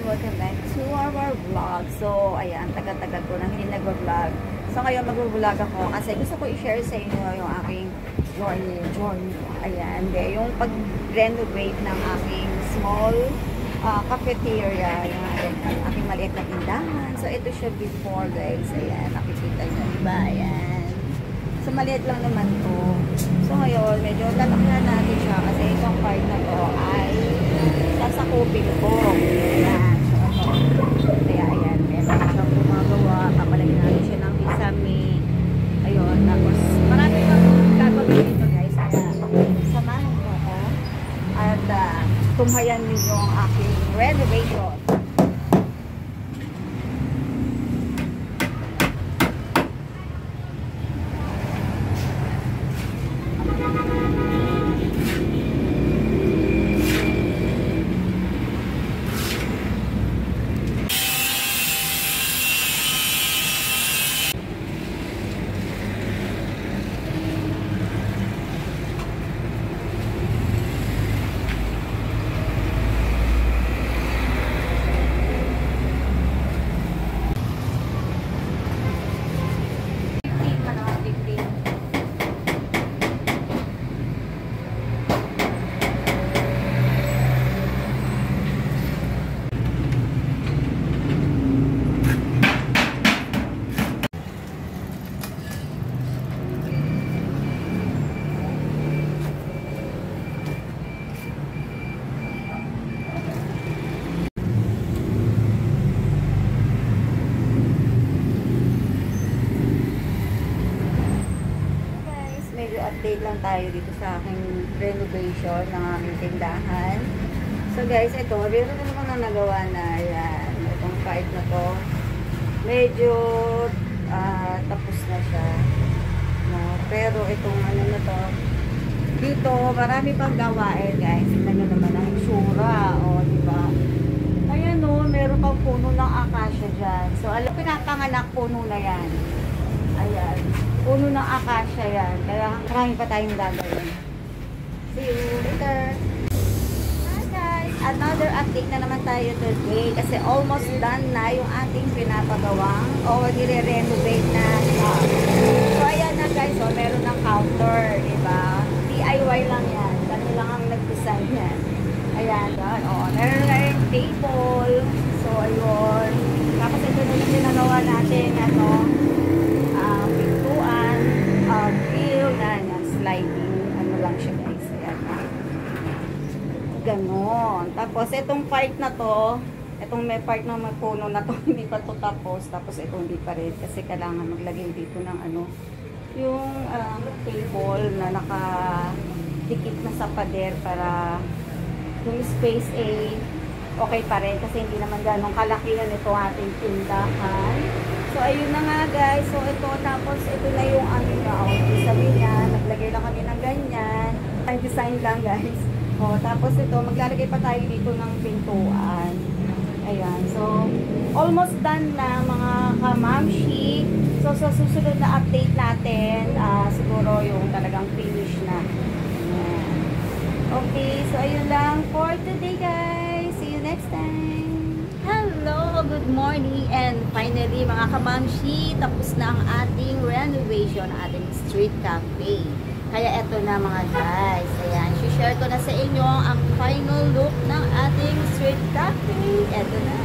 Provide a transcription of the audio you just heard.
welcome back to our vlog. So, ayan, tagal-tagal ko nang hindi nag-vlog. So, ngayon mag-vlog ako kasi gusto ko i-share sa inyo yung aking journey. Ayan, yung pag-renovate ng aking small cafeteria, yung aking maliit na tindahan. So, ito siya before, guys. Ayan, nakikita nyo, diba? Ayan. So, maliit lang naman to. So, ngayon, medyo lalakyan natin siya kasi itong part na to ay sasakupin ko. Ayan. So, kaya, ayan. Meron na siyang gumagawa. Papalagyan natin siya ng bisami. Ayun. Tapos, marami pang gagawin dito, guys. Kaya, samahan ko ako. At, tumhayan ninyo ang aking renovation. Update lang tayo dito sa aking renovation ng aming tindahan. So guys, ito, meron na naman na nagawa na. Yan, itong part na to. Medyo tapos na siya. No? Pero itong ano na to, dito, marami pang gawain guys. Tingnan nyo naman ang itsura. O, diba? Ayan o, meron pang puno ng acacia dyan. So, alam, pinapanganak puno na yan. Ayan. Puno ng acacia yan. Kaya marami pa tayong gagawin. See you later. Hi guys! Another update na naman tayo today. Kasi almost done na yung ating pinapagawang o nire-renovate na shop. So ayan na guys. So meron ng counter. Diba? DIY lang yan. Kami lang ang nag-design yan. Ayan. O, meron na yung table. So ayun. Tapos ito na yung ginagawa natin. Ano? Grill na yan, sliding, ano lang siya guys, ayan ganon. Tapos itong part na to, itong may part na may puno na to, hindi pa to tapos, tapos ito hindi pa rin kasi kailangan maglagay dito ng ano, yung table na nakadikit na sa pader para yung space okay pa rin kasi hindi naman ganong kalakihan ito ating tindahan. So, ayun na nga guys. So, ito, tapos ito na yung aming sabi niya, naglagay lang kami ng ganyan. Ang design lang guys. O, tapos ito, maglalagay pa tayo dito ng pintuan. Ayan. So, almost done na mga kamamshi. So, sa susunod na update natin, siguro yung talagang finish na. Ayan. Okay. So, ayun lang for today guys. See you next time. Hello, good morning, and finally mga kamamshi, tapos na ang ating renovation, ating street cafe. Kaya eto na mga guys, ayan, share ko na sa inyo ang final look ng ating street cafe. Eto na.